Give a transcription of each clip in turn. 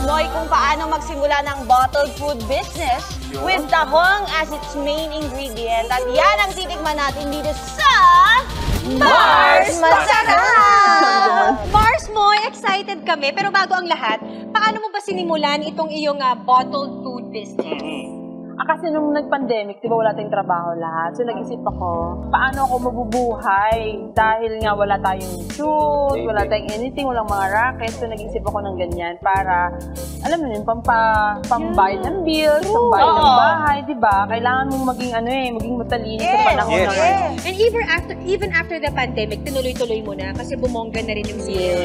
Moy kung paano magsimula ng bottled food business with tahong as its main ingredient. At yan ang titikman natin dito sa Mars Masarap! Mars Moy, excited kami. Pero bago ang lahat, paano mo ba sinimulan itong iyong bottled food business? Kasi nung nag-pandemic, di ba wala tayong trabaho lahat. So nag-isip ako, paano ako mabubuhay? Dahil nga wala tayong shoot, wala tayong anything, walang mga racket. So nag-isip ako ng ganyan para, alam mo yun, pambayad ng bills, pambayad ng bahay, di ba? Kailangan mong maging maging matalino sa panahon na ngayon. And even after the pandemic, tinuloy-tuloy mo na kasi bumongga na rin yung sales.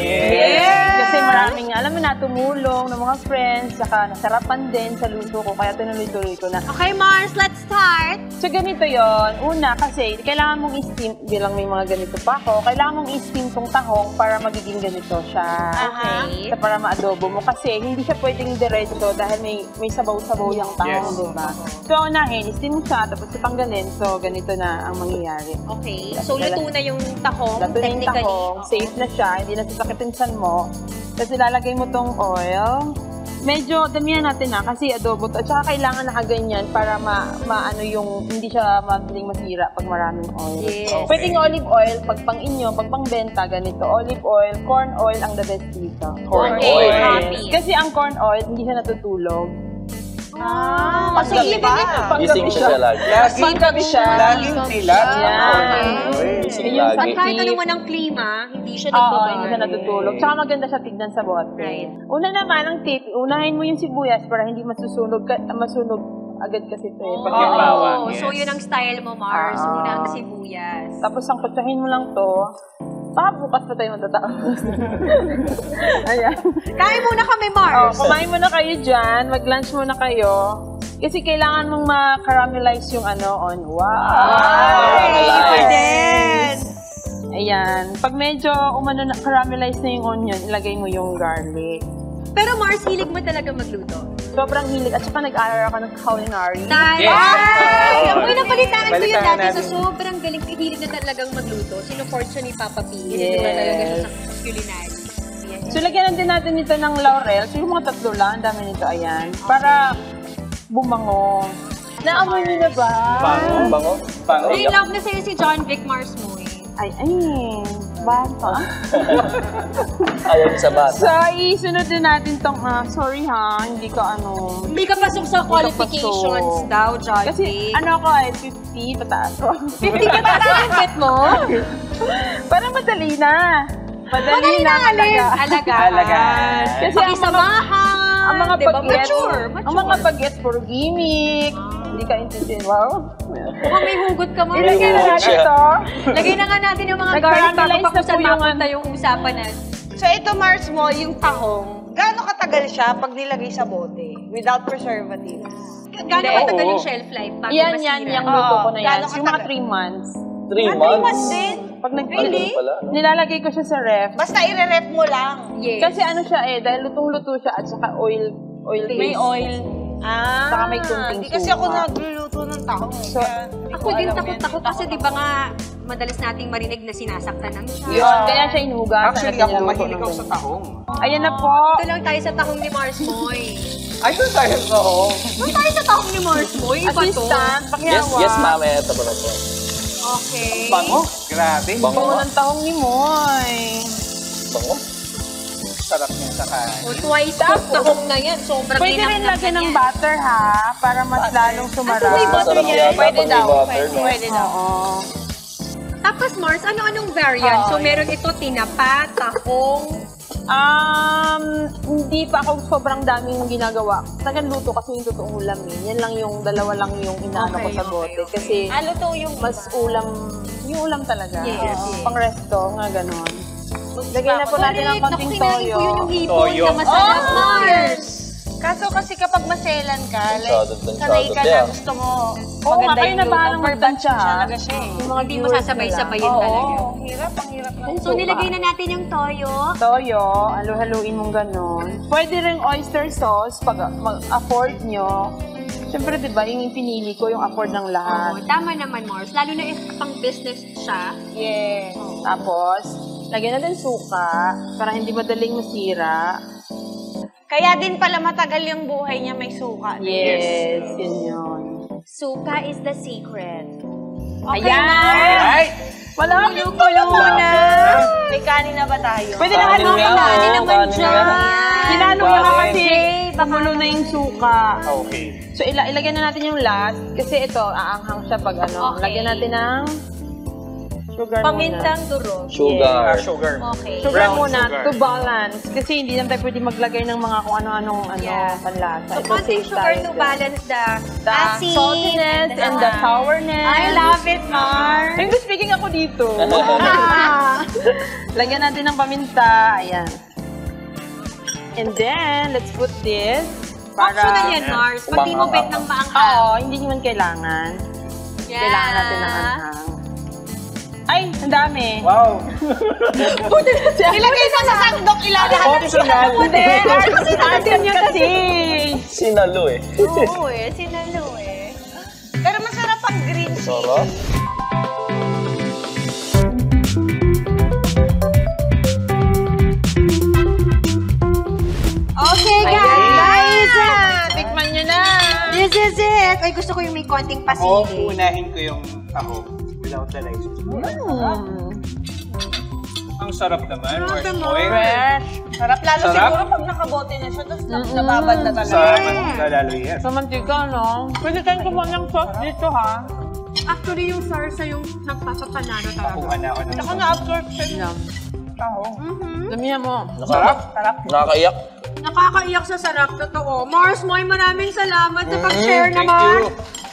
Kasi maraming, alam mo na, tumulong ng mga friends, saka nasarapan din sa luto ko, kaya tinuloy-tuloy ko na. Okay, Mars, let's start! So, ganito yon. Una, kasi kailangan mong i-steam, bilang may mga ganito pa ako, kailangan mong i-steam tong tahong para magiging ganito siya. Okay. Para ma-adobo mo. Kasi hindi siya pwedeng diretso dahil may sabaw-sabaw yung tahong, diba? So, unahin, i-steam mo siya, tapos tanggalin. So, ganito na ang mangyayari. Okay. So, luto na yung tahong, Luto na yung tahong, safe na siya, hindi na sasakitin san mo. Tapos ilalagay mo tong oil. Medyo damihan natin kasi adobo to. At saka kailangan nakaganyan para maano yung hindi siya madaling masira pag maraming oil. Yes. Pwedeng olive oil pag pang inyo, pag pang benta, ganito. Olive oil, corn oil ang the best dito. Corn Okay, oil. happy. Kasi ang corn oil, hindi siya natutulog. Kasi iba. Gising siya lagi. Panggabi siya. Laging tilat. Gising Yung lagi. Kahit anong man ang klima, hindi siya Oo, natutulog. hindi siya natutulog. Tsaka maganda siya tignan sa bote. Right. Una naman, ang tip, unahin mo yung sibuyas para hindi masunog agad kasi ito eh. Pag yung bawang, Oh, so yun ang style mo, Mars. Una ang sibuyas. Tapos sangkutsahin mo lang to. Baka bukas pa tayo matatapos. Ayan. Kain muna kami, Oh, Mars. kumain muna kayo dyan. Mag-lunch muna kayo. Kasi kailangan mong ma-caramelize yung on. Then, Ayan. Pag medyo caramelize na yung onion, ilagay mo yung garlic. pero Mars, hilig mo talaga magluto. Sobrang hilig. At saka nag-aaral ako ng culinary. Yes! Uy, napalitaan ko yun Balitaan dati. natin. So, sobrang galing. Hilig na talagang magluto. Sinuport siya ni Papa P. Hilig Yes. na talaga siya sa culinary. Yes. So, lagyan din natin nito ng laurel. So, yung mga tatlo lang, ang dami nito, ayan. Para bumango. Naamoy niyo na ba? Bango. Uy, love na sa'yo si John Vic Mars mo eh. Ay, bata. Ayaw sa bata. So, isunod din natin tong, sorry hindi ka Hindi ka pasok sa qualifications pasok. daw, John Kasi, Vic. ko 50, pataas ko. 50 ka taas yung bet mo? Parang madali na. Madali na Alagaan. Kasi Pakisamahan. ang mga diba? pag-gets, Mature. ang mga pag-gets, puro gimmick. Hindi ka intindihin. Wow. Mukhang may hugot ka, Mars. Ilagay na natin ito. Lagay na nga natin yung mga garlic bago Nag-caramelize pa na kung saan po yung mapunta yung usapan natin. So ito, Mars mo, yung tahong, gaano katagal siya pag nilagay sa bote without preservatives? Gano'ng katagal yung shelf life bago Yan, masira? yung luto ko na yan. Gaano Yung mga katagal? 3 months. 3 months months. din? Pag Really? Pala. nilalagay ko siya sa ref. Basta i-ref mo lang. Yes. Kasi siya dahil lutong-luto siya at saka oil May based. oil. Saka may kunting Hindi kasi ako suka. nagluluto ng tahong. So, Ako din takot-takot kasi di ba nga madalas nating marinig na sinasaktan ng siya. Yun, kaya siya inuhugasan. Actually, at ako niluto mahilig ng ako sa ganyan. tahong. Ayan na po. Ito lang tayo sa tahong ni Mars Moy. Ay, doon tayo sa tahong. Doon tayo sa tahong ni Mars Moy. Iba to. Assistant, pakihawa. Yes, ma'am. Ito pa na po. Okay. Bango. Grabe. Bango. Bango ng tahong ni Moy. Bango. Sarap niya sa kain. O, twice cooked tahong na yan. Sobrang Pwede rin inang-inang lagyan ng yan. butter para mas lalong sumarap. may butter Masarap yan. yata Pwede pag may daw. butter, no? Pwede daw. Oo. Tapos Mars, ano-anong variant? So meron ito tinapa, tahong. Hindi pa ako sobrang daming ginagawa. Tagang luto kasi yung totoong ulam eh. Yan lang yung, dalawa lang yung inaano ko sa bote. Kasi Luto yung mas yung ulam talaga. Yes, yes. Pang resto, nga ganon. Lagyan na po natin ng konting Naku, kinain toyo. ko yun yung hipon Toyo. na masarap, Mars. Kaso kasi kapag maselan ka, like, Tansyado, sanay ka yeah. na gusto mo Oo nga, maganda kayo yung na luto. bahalang Per batch magtansya, ha? talaga siya eh. Yung mga Hindi viewers masasabay-sabay nila. yun talaga. Oo, ang hirap na. So nilagay na natin yung toyo. Toyo, halu-haluin mong ganon. Pwede rin oyster sauce pag afford nyo. Siyempre, di ba, yung pinili ko, yung afford ng lahat. Oh, tama naman, Mars. Lalo na if pang business siya. Yes. Tapos, lagyan natin suka para hindi madaling masira. Kaya din pala matagal yung buhay niya may suka. Yes, yun yun. Suka is the secret. Okay, Ayan! Mars. Ay! Wala, Kulo muna. May kanin na ba tayo? Pwede na Kanin nga, kanin oo, naman kanin dyan. nga. Hinalo niya Kanin. kasi pamulo na yung suka. Okay. So, ilagyan na natin yung last. Kasi ito, aanghang siya pag ano. Okay. Lagyan natin ng sugar muna. Pamintang durog. Sugar. Sugar. Okay. Sugar Brown muna sugar. to balance. Kasi hindi naman tayo pwede maglagay ng mga kung ano-anong Yeah. panlasa. So, Ito konting safe sugar tayo to dun. balance the acid. Saltiness and the sourness. I love it, Mars. English speaking ako dito. Lagyan natin ng paminta. Ayan. And then, let's put this. Optional yan, Mars. Pag di mo bet ng maanghang. Oo, hindi naman kailangan. Yeah. Kailangan natin ng anghang. Ay, ang dami. Wow! Ilagay sa sasandok, ilalahat. Optional. Hindi, kasi natin yun kasi. Sinalo eh. Oo eh, sinalo eh. Pero masarap ang green tea. Sarap. Okay, guys! Tikman nyo na. This is it! Ay, gusto ko yung may konting O, pasili. unahin ko yung taho without the rice. Ang sarap naman. Sarap naman. Moist. Fresh. Sarap lalo Sarap. siguro pag nakabote na siya, tapos nababad na talaga. Sarap ang lalo yes. Sa mantika, no? Pwede tayong kumuha ng sauce dito, ha? Actually, yung sarsa yung nagpasok sa nano talaga. Nakuha na ako ng Ako na-absorption. Yan. Taho. Damihan mo. sarap. Sarap. Nakakaiyak. Nakakaiyak sa sarap, totoo. Mars, Moy, maraming salamat sa pag-share thank naman you.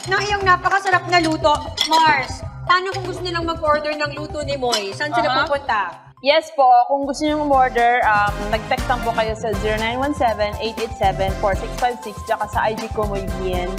ng iyong napakasarap na luto. Mars, paano kung gusto nilang mag-order ng luto ni Moy? Saan sila pupunta? Yes po, kung gusto niyo umorder, nag-text lang po kayo sa 0917-887-4656 tsaka sa IG ko, Moy Bien.